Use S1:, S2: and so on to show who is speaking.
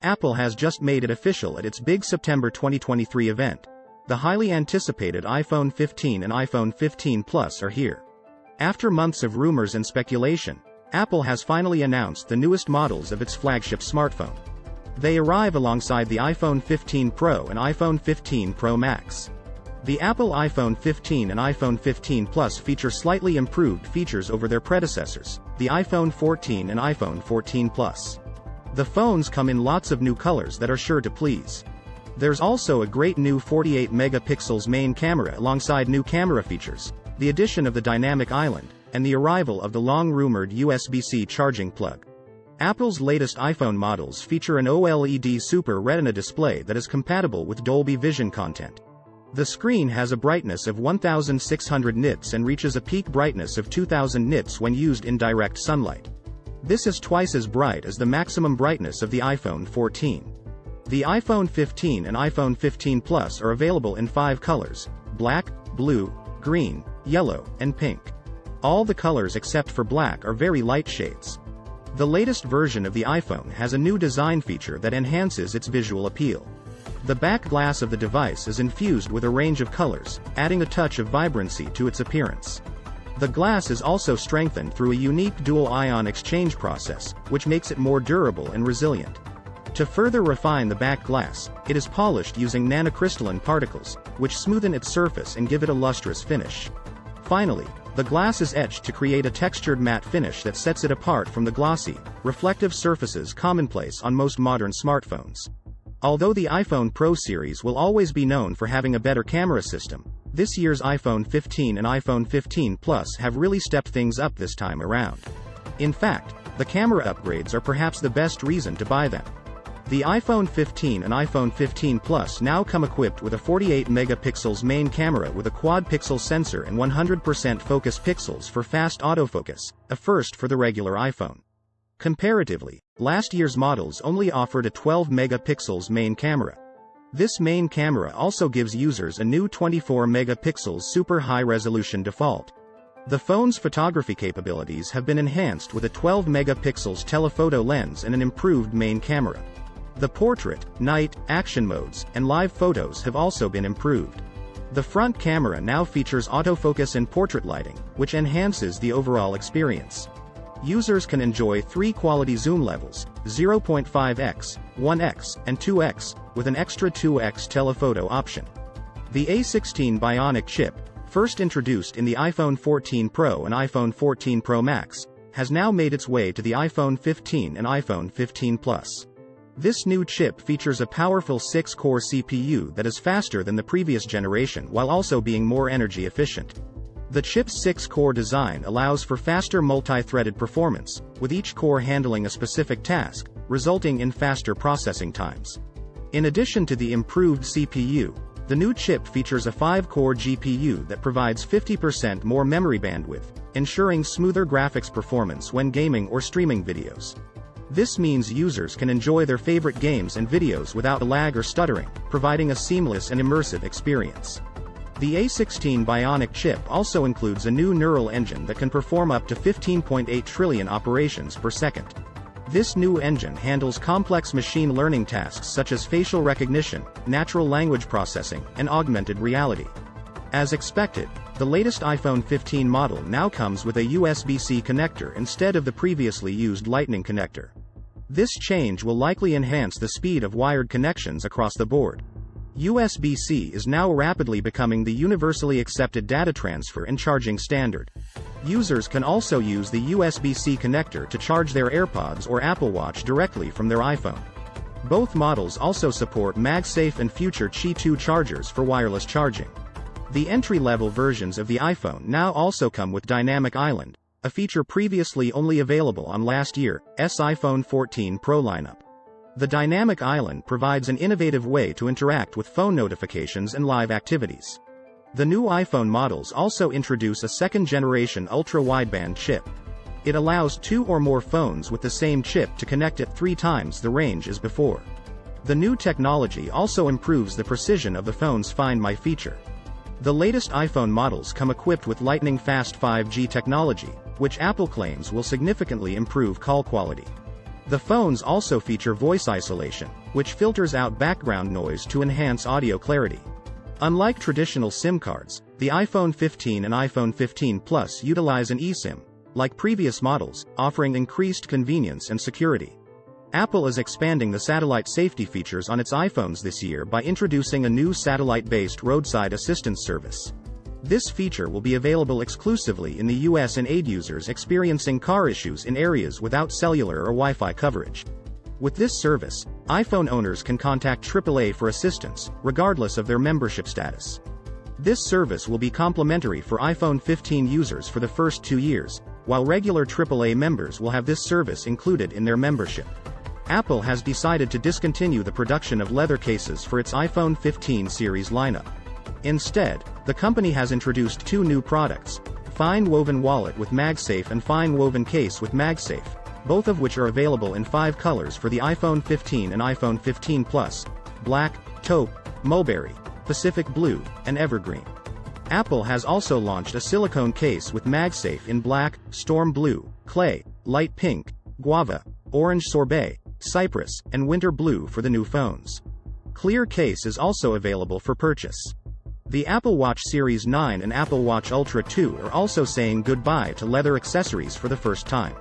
S1: Apple has just made it official at its big September 2023 event. The highly anticipated iPhone 15 and iPhone 15 Plus are here. After months of rumors and speculation, Apple has finally announced the newest models of its flagship smartphone. They arrive alongside the iPhone 15 Pro and iPhone 15 Pro Max. The Apple iPhone 15 and iPhone 15 Plus feature slightly improved features over their predecessors, the iPhone 14 and iPhone 14 Plus. The phones come in lots of new colors that are sure to please. There's also a great new 48 megapixels main camera alongside new camera features, the addition of the dynamic island, and the arrival of the long-rumored USB-C charging plug. Apple's latest iPhone models feature an OLED Super Retina display that is compatible with Dolby Vision content. The screen has a brightness of 1600 nits and reaches a peak brightness of 2000 nits when used in direct sunlight. This is twice as bright as the maximum brightness of the iPhone 14. The iPhone 15 and iPhone 15 Plus are available in 5 colors: black, blue, green, yellow, and pink. All the colors except for black are very light shades. The latest version of the iPhone has a new design feature that enhances its visual appeal. The back glass of the device is infused with a range of colors, adding a touch of vibrancy to its appearance. The glass is also strengthened through a unique dual-ion exchange process, which makes it more durable and resilient. To further refine the back glass, it is polished using nanocrystalline particles, which smoothen its surface and give it a lustrous finish. Finally, the glass is etched to create a textured matte finish that sets it apart from the glossy, reflective surfaces commonplace on most modern smartphones. Although the iPhone Pro series will always be known for having a better camera system, this year's iPhone 15 and iPhone 15 Plus have really stepped things up this time around. In fact, the camera upgrades are perhaps the best reason to buy them. The iPhone 15 and iPhone 15 Plus now come equipped with a 48 megapixels main camera with a quad-pixel sensor and 100% focus pixels for fast autofocus, a first for the regular iPhone. Comparatively, last year's models only offered a 12 megapixels main camera. This main camera also gives users a new 24 megapixels super high-resolution default. The phone's photography capabilities have been enhanced with a 12 megapixels telephoto lens and an improved main camera. The portrait, night, action modes, and live photos have also been improved. The front camera now features autofocus and portrait lighting, which enhances the overall experience. Users can enjoy 3 quality zoom levels, 0.5x, 1x, and 2x, with an extra 2x telephoto option. The A16 Bionic chip, first introduced in the iPhone 14 Pro and iPhone 14 Pro Max, has now made its way to the iPhone 15 and iPhone 15 Plus. This new chip features a powerful 6-core CPU that is faster than the previous generation while also being more energy efficient. The chip's 6-core design allows for faster multi-threaded performance, with each core handling a specific task, resulting in faster processing times. In addition to the improved CPU, the new chip features a 5-core GPU that provides 50% more memory bandwidth, ensuring smoother graphics performance when gaming or streaming videos. This means users can enjoy their favorite games and videos without lag or stuttering, providing a seamless and immersive experience. The A16 Bionic chip also includes a new neural engine that can perform up to 15.8 trillion operations per second. This new engine handles complex machine learning tasks such as facial recognition, natural language processing, and augmented reality. As expected, the latest iPhone 15 model now comes with a USB-C connector instead of the previously used Lightning connector. This change will likely enhance the speed of wired connections across the board. USB-C is now rapidly becoming the universally accepted data transfer and charging standard. Users can also use the USB-C connector to charge their AirPods or Apple Watch directly from their iPhone. Both models also support MagSafe and future Qi 2 chargers for wireless charging. The entry-level versions of the iPhone now also come with Dynamic Island, a feature previously only available on last year's iPhone 14 Pro lineup. The Dynamic Island provides an innovative way to interact with phone notifications and live activities. The new iPhone models also introduce a second-generation ultra-wideband chip. It allows 2 or more phones with the same chip to connect at 3 times the range as before. The new technology also improves the precision of the phone's Find My feature. The latest iPhone models come equipped with lightning-fast 5G technology, which Apple claims will significantly improve call quality. The phones also feature voice isolation, which filters out background noise to enhance audio clarity. Unlike traditional SIM cards, the iPhone 15 and iPhone 15 Plus utilize an eSIM, like previous models, offering increased convenience and security. Apple is expanding the satellite safety features on its iPhones this year by introducing a new satellite-based roadside assistance service. This feature will be available exclusively in the US and aid users experiencing car issues in areas without cellular or Wi-Fi coverage. With this service, iPhone owners can contact AAA for assistance, regardless of their membership status. This service will be complimentary for iPhone 15 users for the first 2 years, while regular AAA members will have this service included in their membership. Apple has decided to discontinue the production of leather cases for its iPhone 15 series lineup. Instead, the company has introduced 2 new products: Fine Woven Wallet with MagSafe and Fine Woven Case with MagSafe, both of which are available in 5 colors for the iPhone 15 and iPhone 15 Plus: black, taupe, mulberry, Pacific blue, and evergreen. Apple has also launched a silicone case with MagSafe in black, storm blue, clay, light pink, guava, orange sorbet, cypress, and winter blue for the new phones. Clear case is also available for purchase. The Apple Watch Series 9 and Apple Watch Ultra 2 are also saying goodbye to leather accessories for the first time.